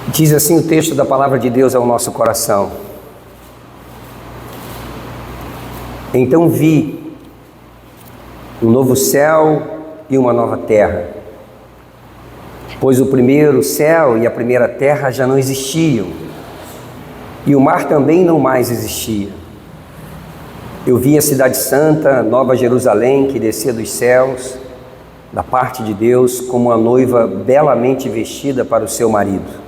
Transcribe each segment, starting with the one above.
Diz assim o texto da palavra de Deus ao nosso coração: então vi um novo céu e uma nova terra, pois o primeiro céu e a primeira terra já não existiam, e o mar também não mais existia. Eu vi a cidade santa, Nova Jerusalém, que descia dos céus, da parte de Deus, como uma noiva belamente vestida para o seu marido.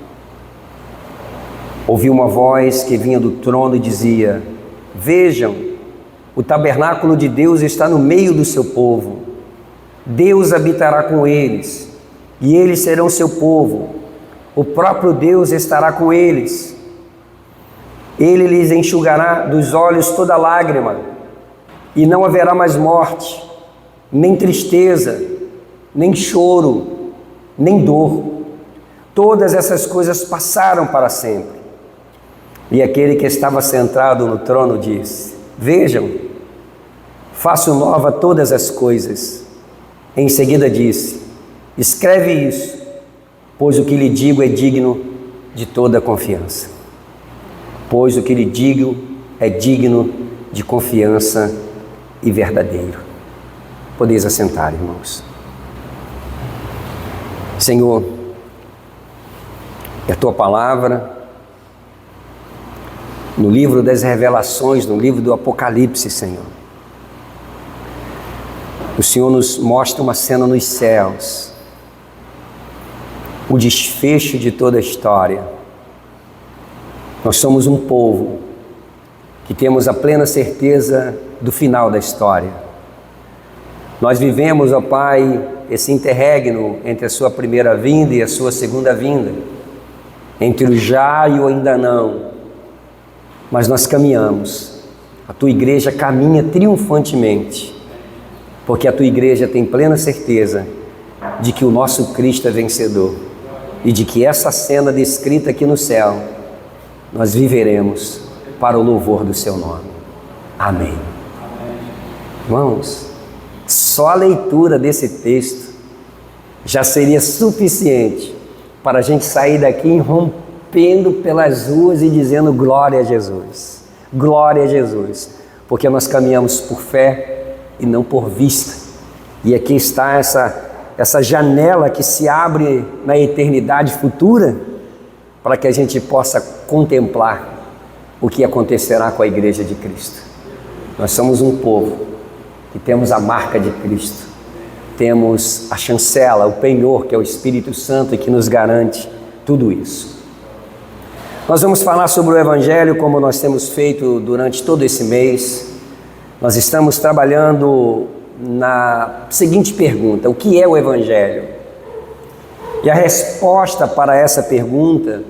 Ouvi uma voz que vinha do trono e dizia: vejam, o tabernáculo de Deus está no meio do seu povo. Deus habitará com eles, e eles serão seu povo. O próprio Deus estará com eles. Ele lhes enxugará dos olhos toda lágrima, e não haverá mais morte, nem tristeza, nem choro, nem dor. Todas essas coisas passaram para sempre. E aquele que estava sentado no trono disse: vejam, faço nova todas as coisas. Em seguida disse: escreve isso, pois o que lhe digo é digno de toda confiança. Pois o que lhe digo é digno de confiança e verdadeiro. Podeis assentar, irmãos. Senhor, é a tua palavra no livro das Revelações, no livro do Apocalipse, Senhor. O Senhor nos mostra uma cena nos céus, o desfecho de toda a história. Nós somos um povo que temos a plena certeza do final da história. Nós vivemos, ó Pai, esse interregno entre a sua primeira vinda e a sua segunda vinda, entre o já e o ainda não. Mas nós caminhamos, a tua igreja caminha triunfantemente, porque a tua igreja tem plena certeza de que o nosso Cristo é vencedor e de que essa cena descrita aqui no céu, nós viveremos para o louvor do seu nome. Amém. Irmãos, só a leitura desse texto já seria suficiente para a gente sair daqui rompendo pelas ruas e dizendo glória a Jesus, glória a Jesus, porque nós caminhamos por fé e não por vista. E aqui está essa janela que se abre na eternidade futura, para que a gente possa contemplar o que acontecerá com a igreja de Cristo. Nós somos um povo que temos a marca de Cristo, temos a chancela, o penhor, que é o Espírito Santo, que nos garante tudo isso. Nós vamos falar sobre o Evangelho, como nós temos feito durante todo esse mês. Nós estamos trabalhando na seguinte pergunta: o que é o Evangelho? E a resposta para essa pergunta,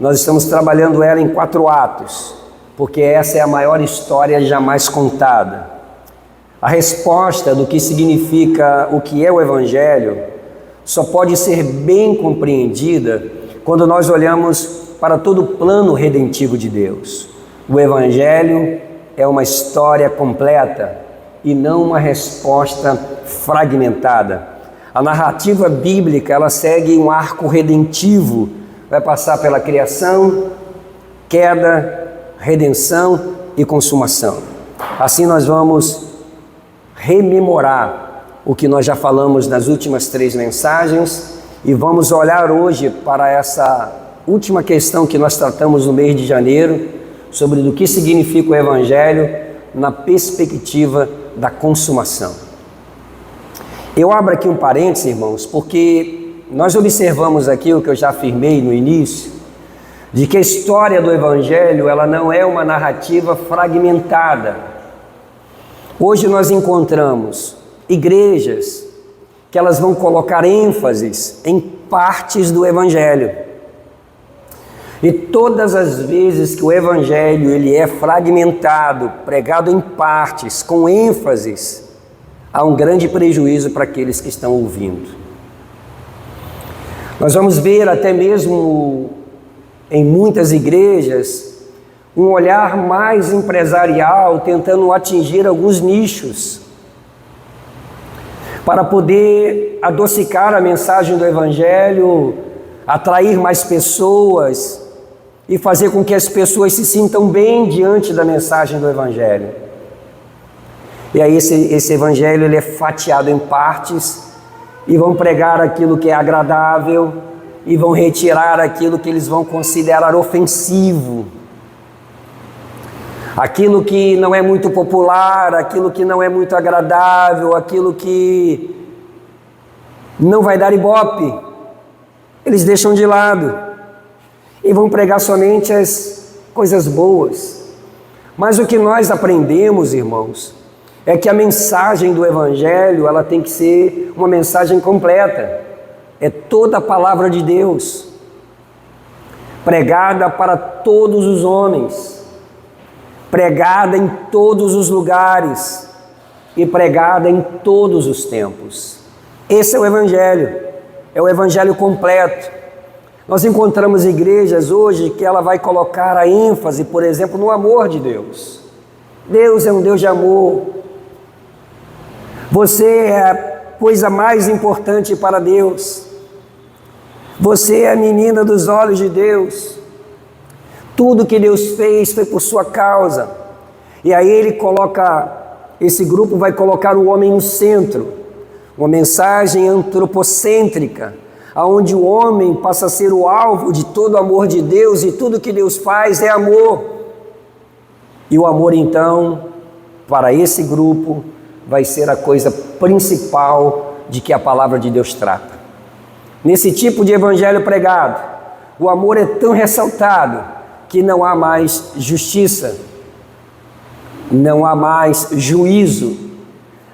nós estamos trabalhando ela em 4 atos, porque essa é a maior história jamais contada. A resposta do que significa o que é o Evangelho só pode ser bem compreendida quando nós olhamos para todo o plano redentivo de Deus. O Evangelho é uma história completa e não uma resposta fragmentada. A narrativa bíblica, ela segue um arco redentivo, vai passar pela criação, queda, redenção e consumação. Assim nós vamos rememorar o que nós já falamos nas últimas 3 mensagens e vamos olhar hoje para essa última questão que nós tratamos no mês de janeiro, sobre o que significa o Evangelho na perspectiva da consumação. Eu abro aqui um parênteses, irmãos, porque nós observamos aqui o que eu já afirmei no início, de que a história do Evangelho, ela não é uma narrativa fragmentada. Hoje nós encontramos igrejas que elas vão colocar ênfases em partes do Evangelho. E todas as vezes que o Evangelho ele é fragmentado, pregado em partes, com ênfases, há um grande prejuízo para aqueles que estão ouvindo. Nós vamos ver até mesmo em muitas igrejas um olhar mais empresarial, tentando atingir alguns nichos, para poder adocicar a mensagem do Evangelho atrair mais pessoas e fazer com que as pessoas se sintam bem diante da mensagem do Evangelho. E aí esse Evangelho ele é fatiado em partes e vão pregar aquilo que é agradável e vão retirar aquilo que eles vão considerar ofensivo. Aquilo que não é muito popular, aquilo que não é muito agradável, aquilo que não vai dar ibope, eles deixam de lado e vão pregar somente as coisas boas. Mas o que nós aprendemos, irmãos, é que a mensagem do Evangelho, ela tem que ser uma mensagem completa. É toda a palavra de Deus, pregada para todos os homens, pregada em todos os lugares e pregada em todos os tempos. Esse é o Evangelho completo. Nós encontramos igrejas hoje que ela vai colocar a ênfase, por exemplo, no amor de Deus. Deus é um Deus de amor. Você é a coisa mais importante para Deus. Você é a menina dos olhos de Deus. Tudo que Deus fez foi por sua causa. E aí esse grupo vai colocar o homem no centro. Uma mensagem antropocêntrica, onde o homem passa a ser o alvo de todo o amor de Deus e tudo que Deus faz é amor. E o amor, então, para esse grupo, vai ser a coisa principal de que a palavra de Deus trata. Nesse tipo de evangelho pregado, o amor é tão ressaltado que não há mais justiça, não há mais juízo,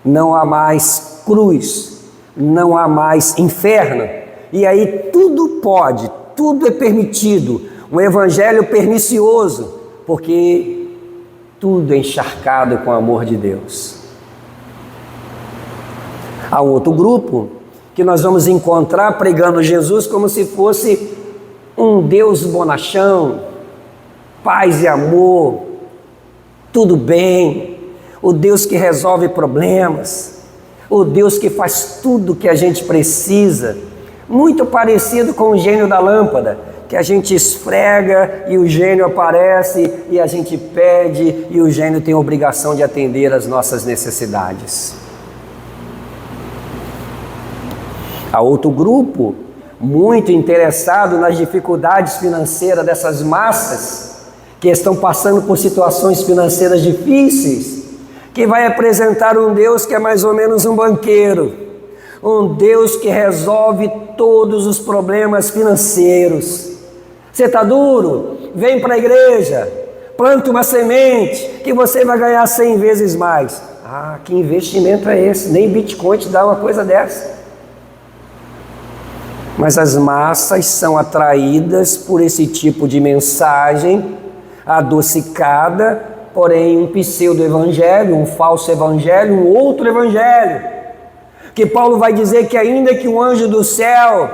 não há mais cruz, não há mais inferno. E aí tudo pode, tudo é permitido, um evangelho pernicioso, porque tudo é encharcado com o amor de Deus. Há um outro grupo que nós vamos encontrar pregando Jesus como se fosse um Deus bonachão, paz e amor, tudo bem, o Deus que resolve problemas, o Deus que faz tudo que a gente precisa, muito parecido com o gênio da lâmpada, que a gente esfrega e o gênio aparece, e a gente pede e o gênio tem a obrigação de atender às nossas necessidades. Há outro grupo muito interessado nas dificuldades financeiras dessas massas que estão passando por situações financeiras difíceis, que vai apresentar um Deus que é mais ou menos um banqueiro, um Deus que resolve todos os problemas financeiros. Você está duro? Vem para a igreja, planta uma semente que você vai ganhar 100 vezes mais. Ah, que investimento é esse? Nem Bitcoin te dá uma coisa dessa. Mas as massas são atraídas por esse tipo de mensagem adocicada, porém um pseudo-evangelho, um falso evangelho, um outro evangelho, que Paulo vai dizer que ainda que um anjo do céu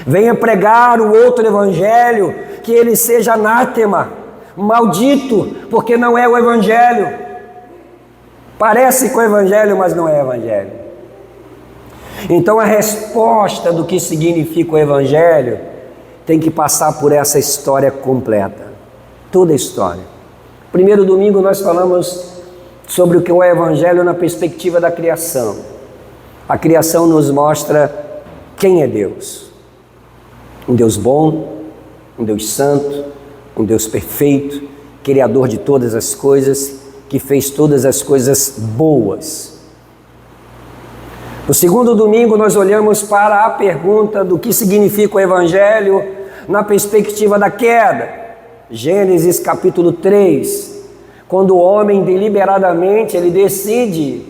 venha pregar o outro evangelho, que ele seja anátema, maldito, porque não é o evangelho. Parece com o evangelho, mas não é evangelho. Então a resposta do que significa o evangelho tem que passar por essa história completa, toda a história. Primeiro domingo nós falamos sobre o que é o evangelho na perspectiva da criação. A criação nos mostra quem é Deus. Um Deus bom, um Deus santo, um Deus perfeito, criador de todas as coisas, que fez todas as coisas boas. No segundo domingo nós olhamos para a pergunta do que significa o evangelho na perspectiva da queda. Gênesis capítulo 3, quando o homem deliberadamente ele decide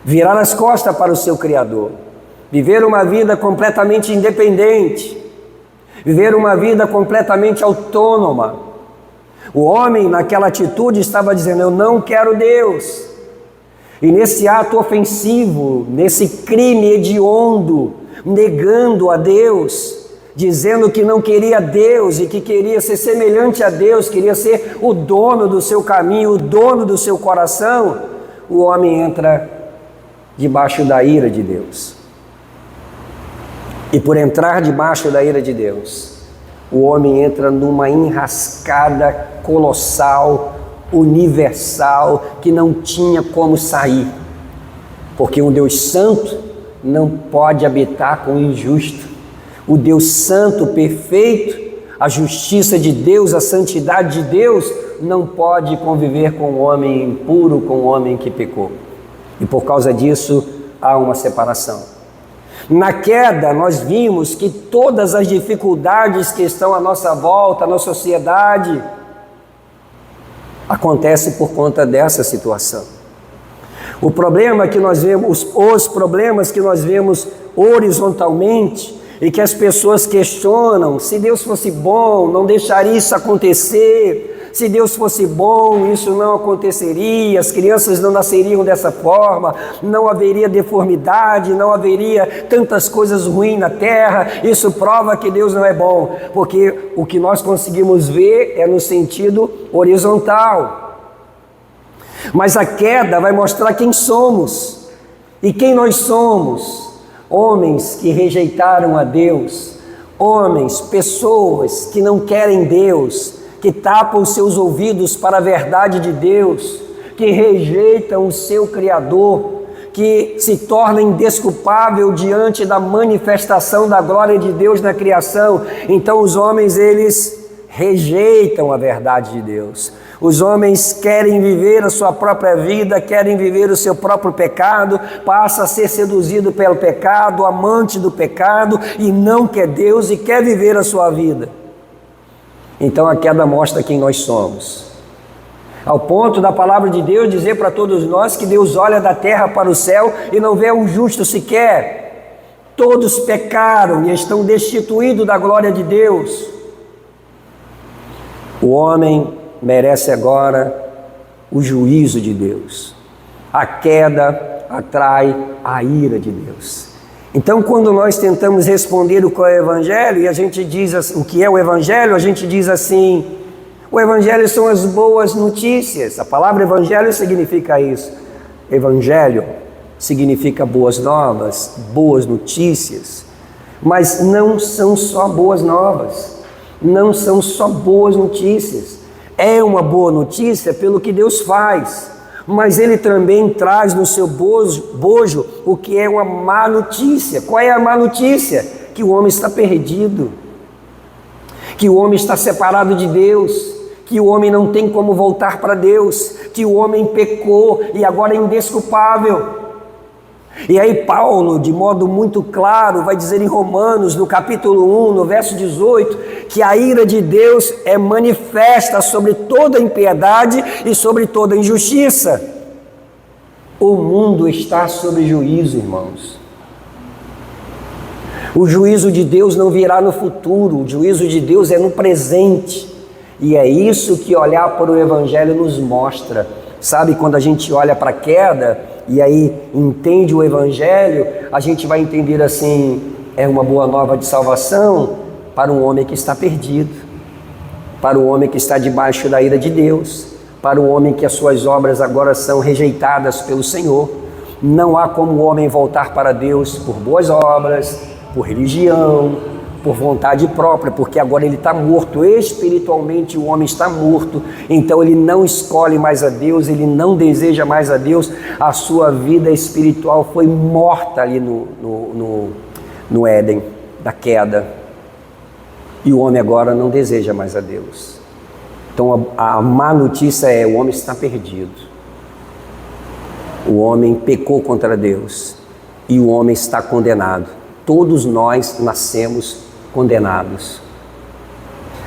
virar as costas para o seu Criador, viver uma vida completamente independente, viver uma vida completamente autônoma. O homem naquela atitude estava dizendo: eu não quero Deus. E nesse ato ofensivo, nesse crime hediondo, negando a Deus, dizendo que não queria Deus e que queria ser semelhante a Deus, queria ser o dono do seu caminho, o dono do seu coração, o homem entra debaixo da ira de Deus. E por entrar debaixo da ira de Deus, o homem entra numa enrascada colossal, universal, que não tinha como sair. Porque um Deus santo não pode habitar com o injusto. O Deus santo, perfeito, a justiça de Deus, a santidade de Deus, não pode conviver com o homem impuro, com o homem que pecou. E por causa disso, há uma separação. Na queda, nós vimos que todas as dificuldades que estão à nossa volta, na sociedade, acontecem por conta dessa situação. O problema que nós vemos, os problemas que nós vemos horizontalmente, e que as pessoas questionam, se Deus fosse bom, não deixaria isso acontecer. Se Deus fosse bom, isso não aconteceria, as crianças não nasceriam dessa forma, não haveria deformidade, não haveria tantas coisas ruins na terra. Isso prova que Deus não é bom, porque o que nós conseguimos ver é no sentido horizontal. Mas a queda vai mostrar quem somos e quem nós somos. Homens que rejeitaram a Deus, homens, pessoas que não querem Deus, que tapam os seus ouvidos para a verdade de Deus, que rejeitam o seu Criador, que se torna indesculpável diante da manifestação da glória de Deus na criação. Então os homens, eles rejeitam a verdade de Deus. Os homens querem viver a sua própria vida, querem viver o seu próprio pecado, passa a ser seduzido pelo pecado, amante do pecado, e não quer Deus e quer viver a sua vida. Então a queda mostra quem nós somos. Ao ponto da palavra de Deus dizer para todos nós que Deus olha da terra para o céu e não vê um justo sequer. Todos pecaram e estão destituídos da glória de Deus. O homem merece agora o juízo de Deus. A queda atrai a ira de Deus. Então, quando nós tentamos responder o que é o Evangelho, e a gente diz o que é o Evangelho, a gente diz assim: o Evangelho são as boas notícias. A palavra Evangelho significa isso. Evangelho significa boas novas, boas notícias. Mas não são só boas novas, não são só boas notícias. É uma boa notícia pelo que Deus faz, mas Ele também traz no seu bojo o que é uma má notícia. Qual é a má notícia? Que o homem está perdido, que o homem está separado de Deus, que o homem não tem como voltar para Deus, que o homem pecou e agora é indesculpável. E aí Paulo, de modo muito claro, vai dizer em Romanos, no capítulo 1, no verso 18, que a ira de Deus é manifesta sobre toda impiedade e sobre toda injustiça. O mundo está sob juízo, irmãos. O juízo de Deus não virá no futuro, o juízo de Deus é no presente. E é isso que olhar para o Evangelho nos mostra. Sabe, quando a gente olha para a queda e aí entende o Evangelho, a gente vai entender assim: é uma boa nova de salvação para um homem que está perdido, para o homem que está debaixo da ira de Deus, para o homem que as suas obras agora são rejeitadas pelo Senhor. Não há como o homem voltar para Deus por boas obras, por religião, por vontade própria, porque agora ele está morto, espiritualmente o homem está morto, então ele não escolhe mais a Deus, ele não deseja mais a Deus, a sua vida espiritual foi morta ali no Éden, da queda, e o homem agora não deseja mais a Deus. Então a má notícia é: o homem está perdido, o homem pecou contra Deus, e o homem está condenado. Todos nós nascemos condenados,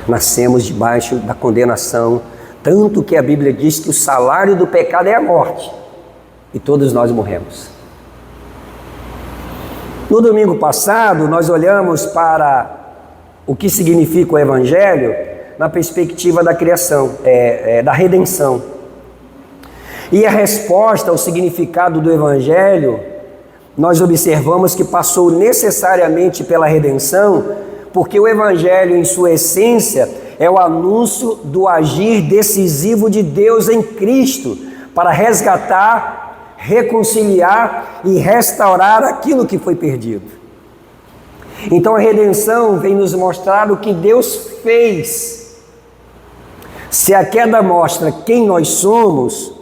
nascemos debaixo da condenação, tanto que a Bíblia diz que o salário do pecado é a morte, e todos nós morremos. No domingo passado, nós olhamos para o que significa o Evangelho na perspectiva da criação, da redenção. E a resposta ao significado do Evangelho, nós observamos que passou necessariamente pela redenção, porque o Evangelho, em sua essência, é o anúncio do agir decisivo de Deus em Cristo para resgatar, reconciliar e restaurar aquilo que foi perdido. Então a redenção vem nos mostrar o que Deus fez. Se a queda mostra quem nós somos,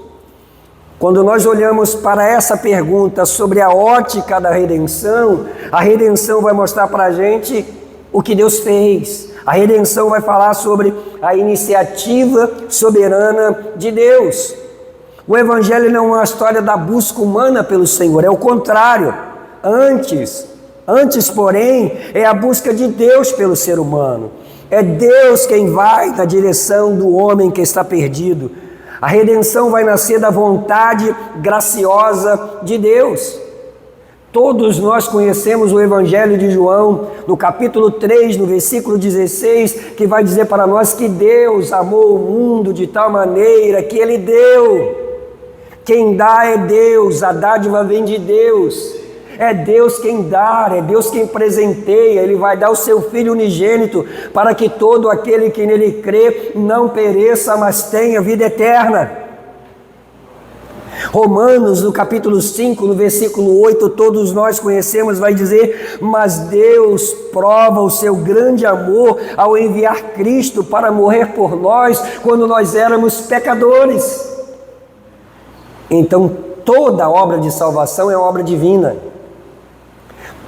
quando nós olhamos para essa pergunta sobre a ótica da redenção, a redenção vai mostrar para a gente o que Deus fez. A redenção vai falar sobre a iniciativa soberana de Deus. O Evangelho não é uma história da busca humana pelo Senhor, é o contrário. Antes, porém, é a busca de Deus pelo ser humano. É Deus quem vai na direção do homem que está perdido. A redenção vai nascer da vontade graciosa de Deus. Todos nós conhecemos o Evangelho de João, no capítulo 3, no versículo 16, que vai dizer para nós que Deus amou o mundo de tal maneira que Ele deu. Quem dá é Deus, a dádiva vem de Deus. É Deus quem dá, é Deus quem presenteia. Ele vai dar o seu Filho unigênito para que todo aquele que nele crê não pereça, mas tenha vida eterna. Romanos, no capítulo 5, no versículo 8, todos nós conhecemos, vai dizer: mas Deus prova o seu grande amor ao enviar Cristo para morrer por nós, quando nós éramos pecadores. Então, toda obra de salvação é obra divina.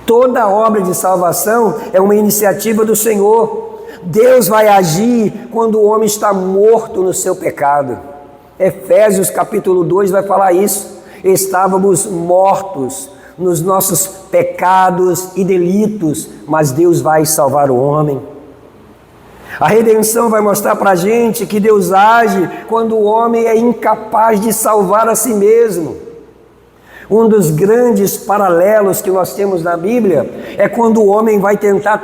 Toda obra de salvação é uma iniciativa do Senhor. Deus vai agir quando o homem está morto no seu pecado. Efésios capítulo 2 vai falar isso. Estávamos mortos nos nossos pecados e delitos, mas Deus vai salvar o homem. A redenção vai mostrar para a gente que Deus age quando o homem é incapaz de salvar a si mesmo. Um dos grandes paralelos que nós temos na Bíblia é quando o homem vai tentar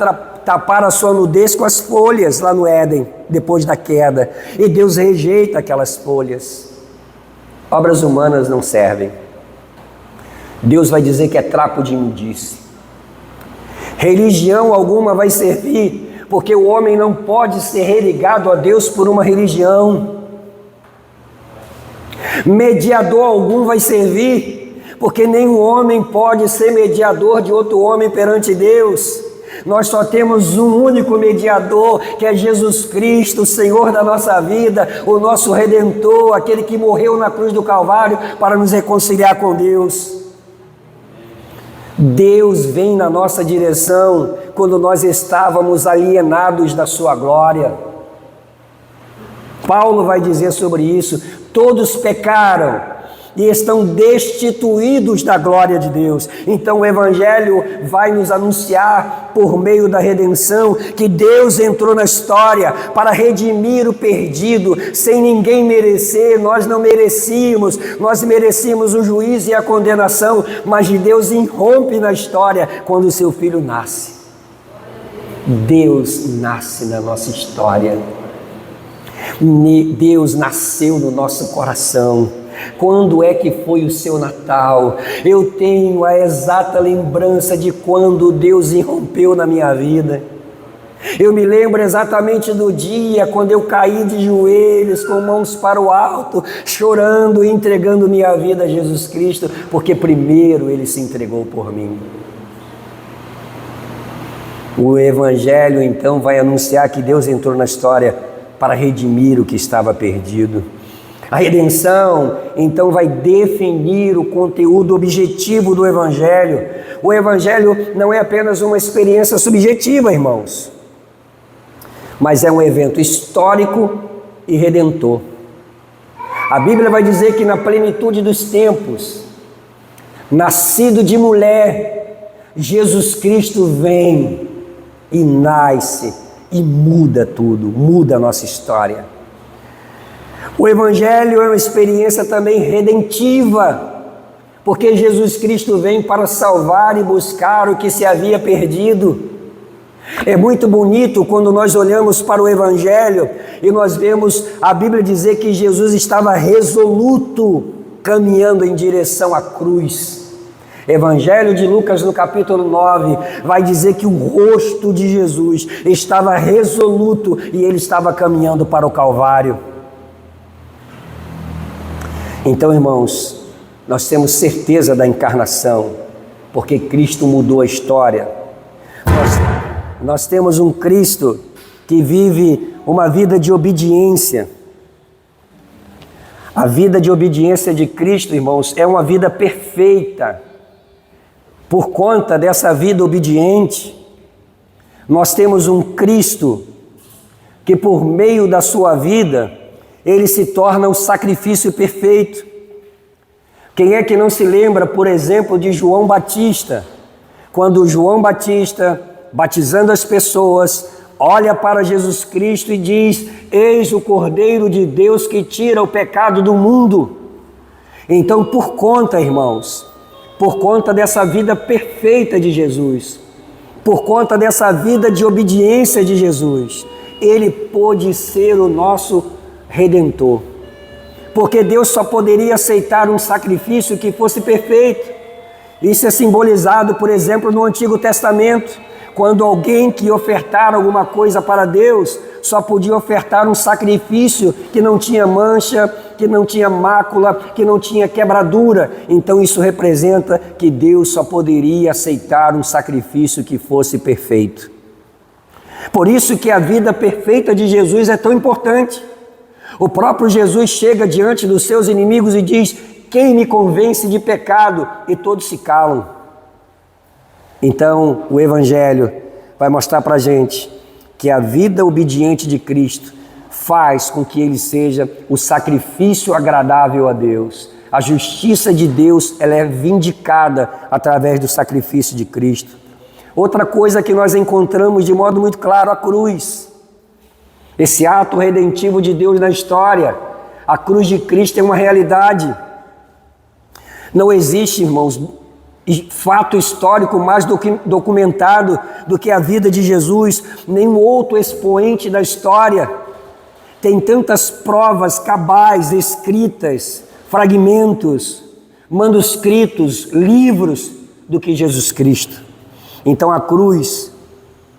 tapar a sua nudez com as folhas lá no Éden, depois da queda, e Deus rejeita aquelas folhas. Obras humanas não servem. Deus vai dizer que é trapo de imundície. Religião alguma vai servir, porque o homem não pode ser religado a Deus por uma religião. Mediador algum vai servir, porque nenhum homem pode ser mediador de outro homem perante Deus. Nós só temos um único mediador, que é Jesus Cristo, o Senhor da nossa vida, o nosso Redentor, aquele que morreu na cruz do Calvário para nos reconciliar com Deus. Deus vem na nossa direção quando nós estávamos alienados da sua glória. Paulo vai dizer sobre isso: todos pecaram e estão destituídos da glória de Deus. Então o Evangelho vai nos anunciar, por meio da redenção, que Deus entrou na história para redimir o perdido, sem ninguém merecer. Nós não merecíamos, nós merecíamos o juízo e a condenação, mas Deus irrompe na história quando o seu Filho nasce. Deus nasce na nossa história. Deus nasceu no nosso coração. Quando é que foi o seu Natal? Eu tenho a exata lembrança de quando Deus irrompeu na minha vida. Eu me lembro exatamente do dia quando eu caí de joelhos, com mãos para o alto, chorando e entregando minha vida a Jesus Cristo, porque primeiro Ele se entregou por mim. O Evangelho então vai anunciar que Deus entrou na história para redimir o que estava perdido. A redenção, então, vai definir o conteúdo objetivo do Evangelho. O Evangelho não é apenas uma experiência subjetiva, irmãos, mas é um evento histórico e redentor. A Bíblia vai dizer que na plenitude dos tempos, nascido de mulher, Jesus Cristo vem e nasce e muda tudo, muda a nossa história. O Evangelho é uma experiência também redentiva, porque Jesus Cristo vem para salvar e buscar o que se havia perdido. É muito bonito quando nós olhamos para o Evangelho e nós vemos a Bíblia dizer que Jesus estava resoluto, caminhando em direção à cruz. Evangelho de Lucas, no capítulo 9, vai dizer que o rosto de Jesus estava resoluto e ele estava caminhando para o Calvário. Então, irmãos, nós temos certeza da encarnação, porque Cristo mudou a história. Nós nós temos um Cristo que vive uma vida de obediência. A vida de obediência de Cristo, irmãos, é uma vida perfeita. Por conta dessa vida obediente, nós temos um Cristo que, por meio da sua vida, ele se torna um sacrifício perfeito. Quem é que não se lembra, por exemplo, de João Batista? Quando João Batista, batizando as pessoas, olha para Jesus Cristo e diz: eis o Cordeiro de Deus que tira o pecado do mundo. Então, por conta, irmãos, por conta dessa vida perfeita de Jesus, por conta dessa vida de obediência de Jesus, ele pôde ser o nosso Redentor. Porque Deus só poderia aceitar um sacrifício que fosse perfeito. Isso é simbolizado, por exemplo, no Antigo Testamento, quando alguém que ofertara alguma coisa para Deus só podia ofertar um sacrifício que não tinha mancha, que não tinha mácula, que não tinha quebradura. Então isso representa que Deus só poderia aceitar um sacrifício que fosse perfeito. Por isso que a vida perfeita de Jesus é tão importante. O próprio Jesus chega diante dos seus inimigos e diz: quem me convence de pecado? E todos se calam. Então o Evangelho vai mostrar para a gente que a vida obediente de Cristo faz com que ele seja o sacrifício agradável a Deus. A justiça de Deus, ela é vindicada através do sacrifício de Cristo. Outra coisa que nós encontramos de modo muito claro, a cruz. Esse ato redentivo de Deus na história. A cruz de Cristo é uma realidade. Não existe, irmãos, fato histórico mais documentado do que a vida de Jesus. Nenhum outro expoente da história tem tantas provas cabais, escritas, fragmentos, manuscritos, livros do que Jesus Cristo. Então a cruz,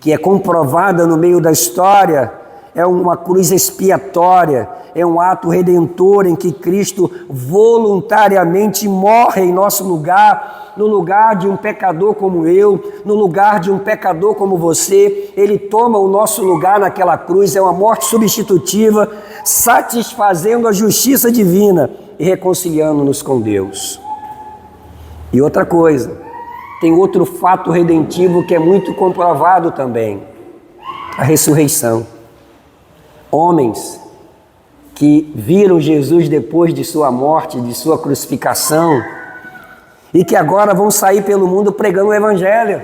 que é comprovada no meio da história, é uma cruz expiatória, é um ato redentor em que Cristo voluntariamente morre em nosso lugar, no lugar de um pecador como eu, no lugar de um pecador como você. Ele toma o nosso lugar naquela cruz, é uma morte substitutiva, satisfazendo a justiça divina e reconciliando-nos com Deus. E outra coisa, tem outro fato redentivo que é muito comprovado também: a ressurreição. Homens que viram Jesus depois de sua morte, de sua crucificação, e que agora vão sair pelo mundo pregando o Evangelho.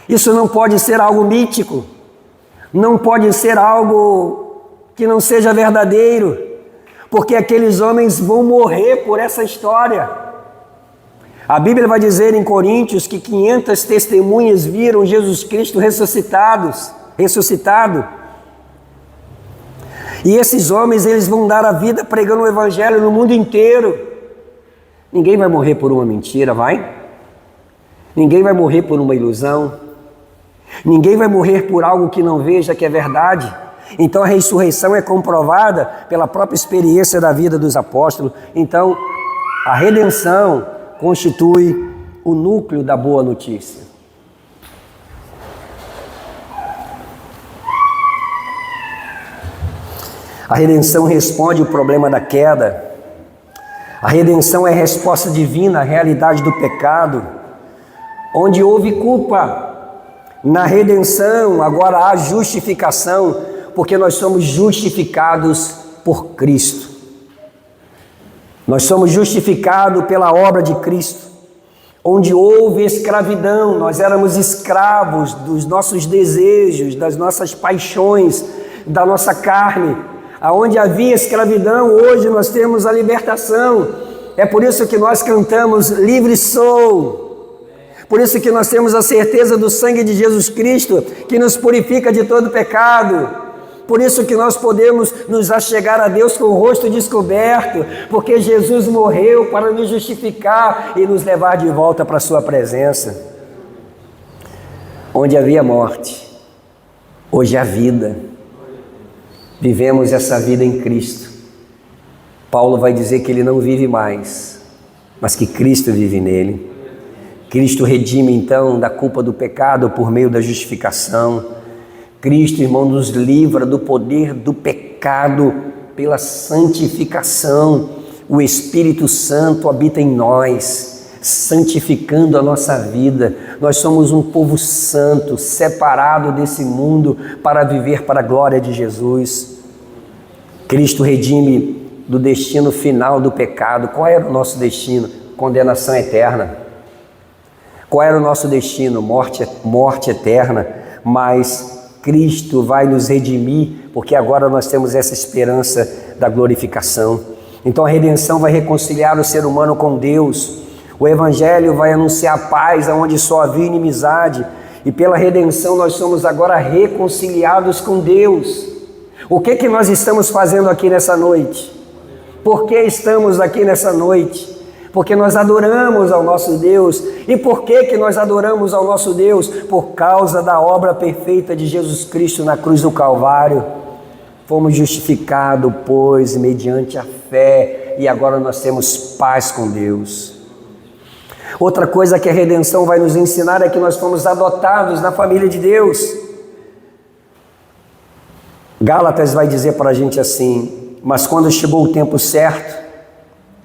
Isso não pode ser algo mítico, não pode ser algo que não seja verdadeiro, porque aqueles homens vão morrer por essa história. A Bíblia vai dizer em Coríntios que 500 testemunhas viram Jesus Cristo ressuscitado. E esses homens, eles vão dar a vida pregando o Evangelho no mundo inteiro. Ninguém vai morrer por uma mentira, vai? Ninguém vai morrer por uma ilusão. Ninguém vai morrer por algo que não veja que é verdade. Então a ressurreição é comprovada pela própria experiência da vida dos apóstolos. Então a redenção constitui o núcleo da boa notícia. A redenção responde o problema da queda. A redenção é a resposta divina à realidade do pecado. Onde houve culpa, na redenção agora há justificação, porque nós somos justificados por Cristo. Nós somos justificados pela obra de Cristo. Onde houve escravidão, nós éramos escravos dos nossos desejos, das nossas paixões, da nossa carne. Aonde havia escravidão, hoje nós temos a libertação. É por isso que nós cantamos livre sou. Por isso que nós temos a certeza do sangue de Jesus Cristo, que nos purifica de todo pecado. Por isso que nós podemos nos achegar a Deus com o rosto descoberto, porque Jesus morreu para nos justificar e nos levar de volta para a sua presença. Onde havia morte, hoje há vida. Vivemos essa vida em Cristo. Paulo vai dizer que ele não vive mais, mas que Cristo vive nele. Cristo redime então da culpa do pecado por meio da justificação. Cristo, irmão, nos livra do poder do pecado pela santificação. O Espírito Santo habita em nós, santificando a nossa vida. Nós somos um povo santo, separado desse mundo para viver para a glória de Jesus. Cristo redime do destino final do pecado. Qual era o nosso destino? Condenação eterna. Qual era o nosso destino? Morte eterna. Mas Cristo vai nos redimir, porque agora nós temos essa esperança da glorificação. Então a redenção vai reconciliar o ser humano com Deus. O Evangelho vai anunciar paz onde só havia inimizade. E pela redenção nós somos agora reconciliados com Deus. O que nós estamos fazendo aqui nessa noite? Por que estamos aqui nessa noite? Porque nós adoramos ao nosso Deus. E por que nós adoramos ao nosso Deus? Por causa da obra perfeita de Jesus Cristo na cruz do Calvário. Fomos justificados, pois, mediante a fé, e agora nós temos paz com Deus. Outra coisa que a redenção vai nos ensinar é que nós fomos adotados na família de Deus. Gálatas vai dizer para a gente assim: mas quando chegou o tempo certo,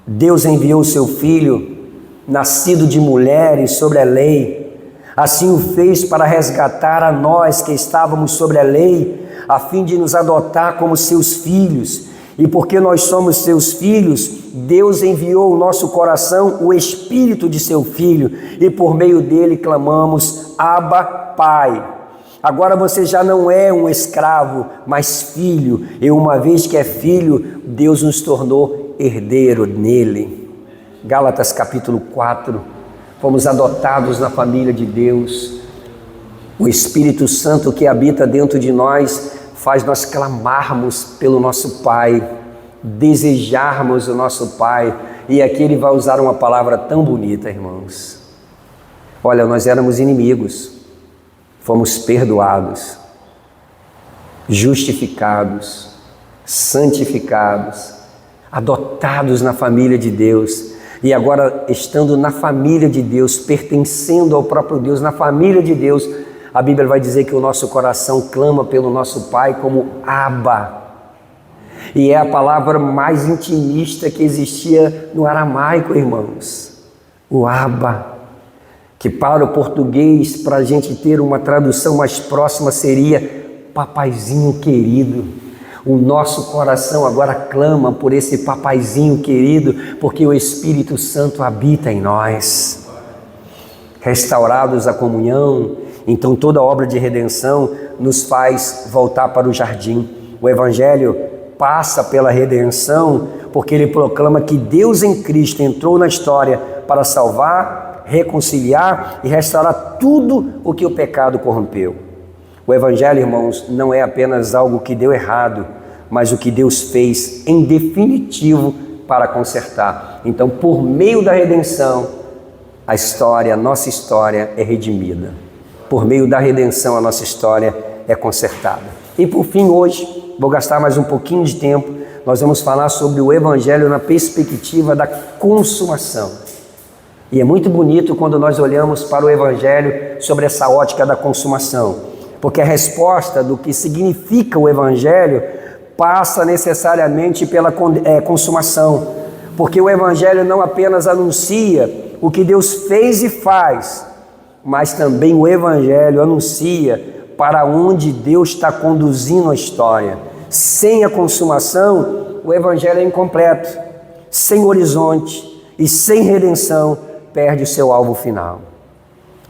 Deus enviou o seu Filho, nascido de mulher e sobre a lei. Assim o fez para resgatar a nós que estávamos sobre a lei, a fim de nos adotar como seus filhos. E porque nós somos seus filhos, Deus enviou ao nosso coração o Espírito de seu Filho, e por meio dele clamamos: Abba, Pai. Agora você já não é um escravo, mas filho, e uma vez que é filho, Deus nos tornou herdeiro nele. Gálatas capítulo 4, fomos adotados na família de Deus. O Espírito Santo que habita dentro de nós faz nós clamarmos pelo nosso Pai, desejarmos o nosso Pai. E aqui ele vai usar uma palavra tão bonita, irmãos. Olha, nós éramos inimigos, fomos perdoados, justificados, santificados, adotados na família de Deus. E agora, estando na família de Deus, pertencendo ao próprio Deus, na família de Deus, a Bíblia vai dizer que o nosso coração clama pelo nosso Pai como Abba. E é a palavra mais intimista que existia no aramaico, irmãos. O Abba, que para o português, para a gente ter uma tradução mais próxima, seria papaizinho querido. O nosso coração agora clama por esse papaizinho querido, porque o Espírito Santo habita em nós. Restaurados à comunhão, então toda a obra de redenção nos faz voltar para o jardim. O Evangelho passa pela redenção, porque ele proclama que Deus em Cristo entrou na história para salvar, reconciliar e restaurar tudo o que o pecado corrompeu. O Evangelho, irmãos, não é apenas algo que deu errado, mas o que Deus fez em definitivo para consertar. Então, por meio da redenção, a nossa história é redimida. Por meio da redenção, a nossa história é consertada. E por fim, hoje, vou gastar mais um pouquinho de tempo, nós vamos falar sobre o Evangelho na perspectiva da consumação. E é muito bonito quando nós olhamos para o Evangelho sobre essa ótica da consumação, porque a resposta do que significa o Evangelho passa necessariamente pela consumação, porque o Evangelho não apenas anuncia o que Deus fez e faz, mas também o Evangelho anuncia para onde Deus está conduzindo a história. Sem a consumação, o Evangelho é incompleto. Sem horizonte e sem redenção, perde o seu alvo final.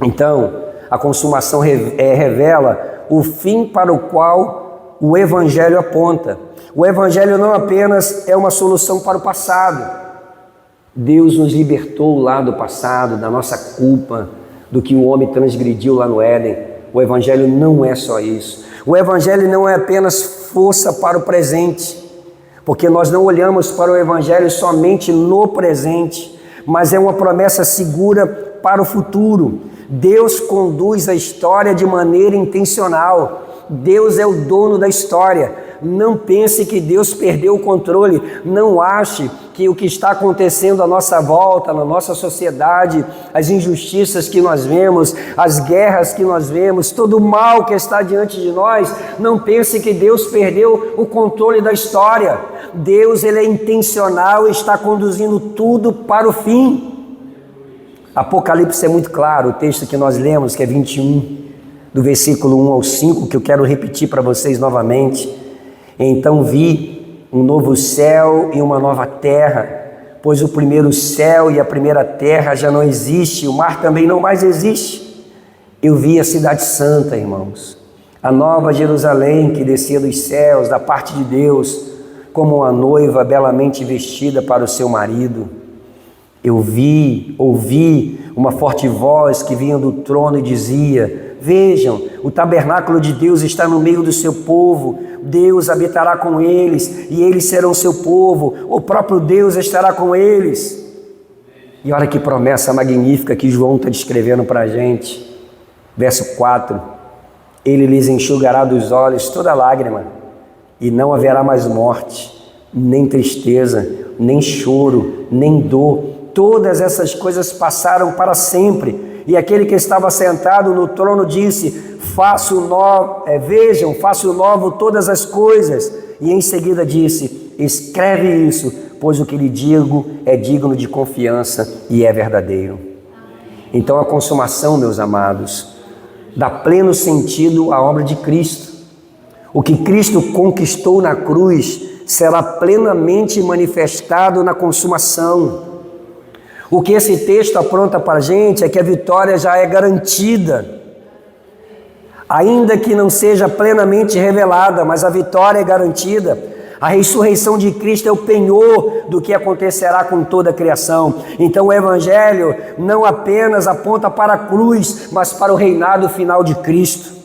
Então, a consumação revela o fim para o qual o Evangelho aponta. O Evangelho não apenas é uma solução para o passado. Deus nos libertou lá do passado, da nossa culpa, do que o homem transgrediu lá no Éden. O Evangelho não é só isso. O Evangelho não é apenas força para o presente, porque nós não olhamos para o Evangelho somente no presente, mas é uma promessa segura para o futuro. Deus conduz a história de maneira intencional. Deus é o dono da história. Não pense que Deus perdeu o controle. Não ache que o que está acontecendo à nossa volta, na nossa sociedade, as injustiças que nós vemos, as guerras que nós vemos, todo o mal que está diante de nós, não pense que Deus perdeu o controle da história. Deus, Ele é intencional e está conduzindo tudo para o fim. Apocalipse é muito claro, o texto que nós lemos, que é 21, do versículo 1 ao 5, que eu quero repetir para vocês novamente. Então vi um novo céu e uma nova terra, pois o primeiro céu e a primeira terra já não existe, o mar também não mais existe. Eu vi a cidade santa, irmãos, a nova Jerusalém que descia dos céus, da parte de Deus, como uma noiva belamente vestida para o seu marido. Eu ouvi uma forte voz que vinha do trono e dizia: vejam, o tabernáculo de Deus está no meio do seu povo, Deus habitará com eles e eles serão seu povo, o próprio Deus estará com eles. E olha que promessa magnífica que João está descrevendo para a gente. Verso 4: Ele lhes enxugará dos olhos toda lágrima, e não haverá mais morte, nem tristeza, nem choro, nem dor. Todas essas coisas passaram para sempre. E aquele que estava sentado no trono disse: vejam, faço novo todas as coisas. E em seguida disse: escreve isso, pois o que lhe digo é digno de confiança e é verdadeiro. Então a consumação, meus amados, dá pleno sentido à obra de Cristo. O que Cristo conquistou na cruz será plenamente manifestado na consumação. O que esse texto apronta para a gente é que a vitória já é garantida, ainda que não seja plenamente revelada, mas a vitória é garantida. A ressurreição de Cristo é o penhor do que acontecerá com toda a criação. Então o Evangelho não apenas aponta para a cruz, mas para o reinado final de Cristo.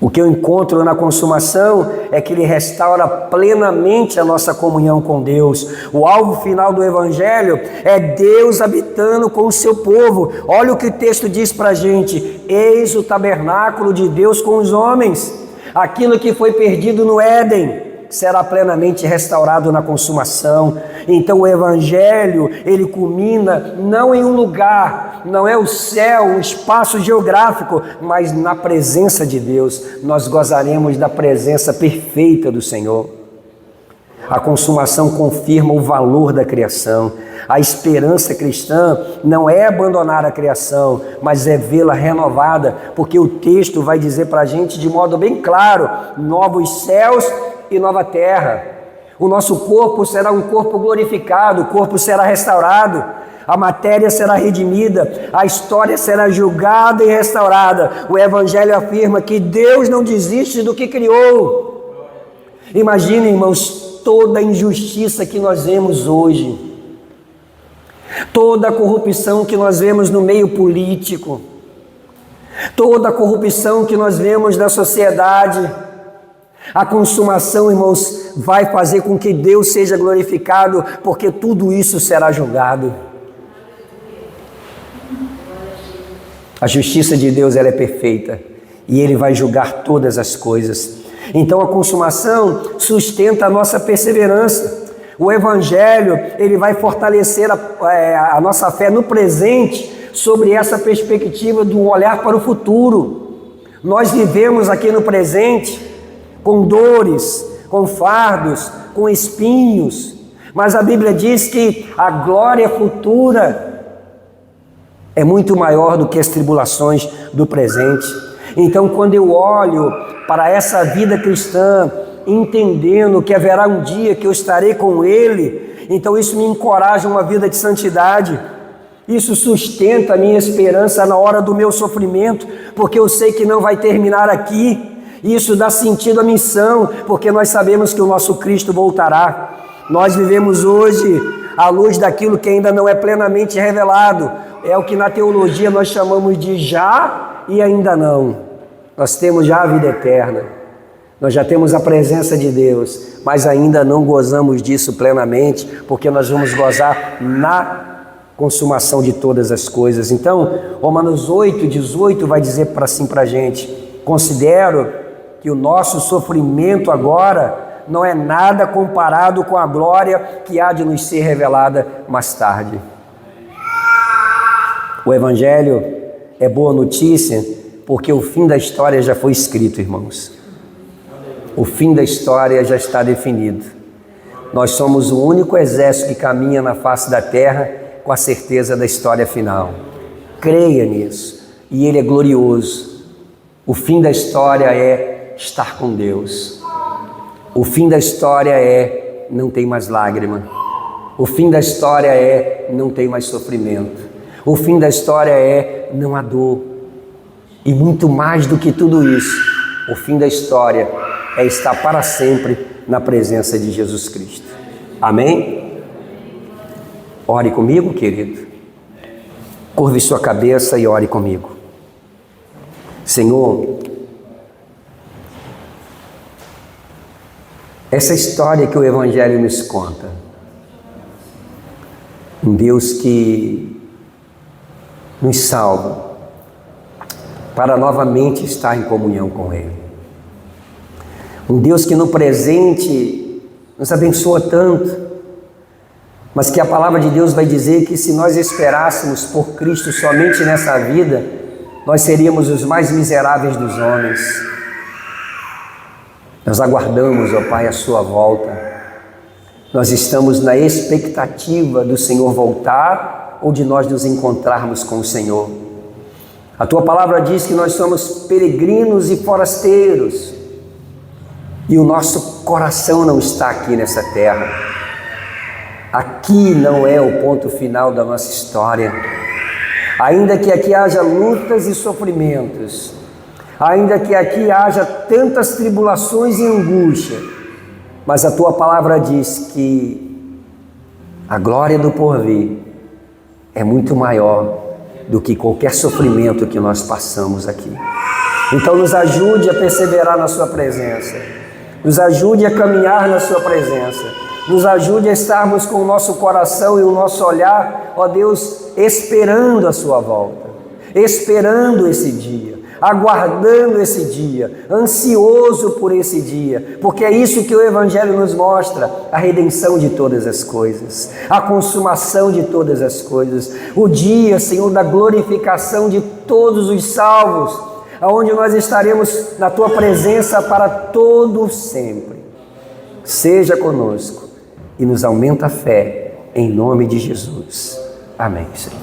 O que eu encontro na consumação é que Ele restaura plenamente a nossa comunhão com Deus. O alvo final do Evangelho é Deus habitando com o seu povo. Olha o que o texto diz para a gente: eis o tabernáculo de Deus com os homens. Aquilo que foi perdido no Éden será plenamente restaurado na consumação. Então o Evangelho, ele culmina não em um lugar, não é o céu, um espaço geográfico, mas na presença de Deus. Nós gozaremos da presença perfeita do Senhor. A consumação confirma o valor da criação. A esperança cristã não é abandonar a criação, mas é vê-la renovada, porque o texto vai dizer para a gente de modo bem claro: novos céus e nova terra. O nosso corpo será um corpo glorificado, o corpo será restaurado, a matéria será redimida, a história será julgada e restaurada. O Evangelho afirma que Deus não desiste do que criou. Imaginem, irmãos, toda a injustiça que nós vemos hoje, toda a corrupção que nós vemos no meio político, toda a corrupção que nós vemos na sociedade. A consumação, irmãos, vai fazer com que Deus seja glorificado, porque tudo isso será julgado. A justiça de Deus, ela é perfeita e Ele vai julgar todas as coisas. Então a consumação sustenta a nossa perseverança. O Evangelho, ele vai fortalecer a nossa fé no presente, sobre essa perspectiva do olhar para o futuro. Nós vivemos aqui no presente com dores, com fardos, com espinhos, mas a Bíblia diz que a glória futura é muito maior do que as tribulações do presente. Então, quando eu olho para essa vida cristã, entendendo que haverá um dia que eu estarei com Ele, então isso me encoraja a uma vida de santidade. Isso sustenta a minha esperança na hora do meu sofrimento, porque eu sei que não vai terminar aqui. Isso dá sentido à missão, porque nós sabemos que o nosso Cristo voltará. Nós vivemos hoje à luz daquilo que ainda não é plenamente revelado. É o que na teologia nós chamamos de já e ainda não. Nós temos já a vida eterna, nós já temos a presença de Deus, mas ainda não gozamos disso plenamente, porque nós vamos gozar na consumação de todas as coisas. Então, Romanos 8:18 vai dizer assim para a gente: considero que o nosso sofrimento agora não é nada comparado com a glória que há de nos ser revelada mais tarde. O Evangelho é boa notícia porque o fim da história já foi escrito, irmãos. O fim da história já está definido. Nós somos o único exército que caminha na face da terra com a certeza da história final. Creia nisso. E Ele é glorioso. O fim da história é estar com Deus. O fim da história é não tem mais lágrima. O fim da história é não tem mais sofrimento. O fim da história é não há dor. E muito mais do que tudo isso, o fim da história é estar para sempre na presença de Jesus Cristo. Amém? Ore comigo, querido. Curve sua cabeça e ore comigo. Senhor, essa história que o Evangelho nos conta, um Deus que nos salva para novamente estar em comunhão com Ele. Um Deus que no presente nos abençoa tanto, mas que a palavra de Deus vai dizer que se nós esperássemos por Cristo somente nessa vida, nós seríamos os mais miseráveis dos homens. Nós aguardamos, ó Pai, a sua volta. Nós estamos na expectativa do Senhor voltar ou de nós nos encontrarmos com o Senhor. A tua palavra diz que nós somos peregrinos e forasteiros. E o nosso coração não está aqui nessa terra. Aqui não é o ponto final da nossa história. Ainda que aqui haja lutas e sofrimentos, ainda que aqui haja tantas tribulações e angústia, mas a tua palavra diz que a glória do porvir é muito maior do que qualquer sofrimento que nós passamos aqui. Então nos ajude a perseverar na sua presença. Nos ajude a caminhar na sua presença. Nos ajude a estarmos com o nosso coração e o nosso olhar, ó Deus, esperando a sua volta, esperando esse dia, aguardando esse dia, ansioso por esse dia, porque é isso que o Evangelho nos mostra, a redenção de todas as coisas, a consumação de todas as coisas, o dia, Senhor, da glorificação de todos os salvos, aonde nós estaremos na Tua presença para todo sempre. Seja conosco e nos aumenta a fé, em nome de Jesus. Amém, Senhor.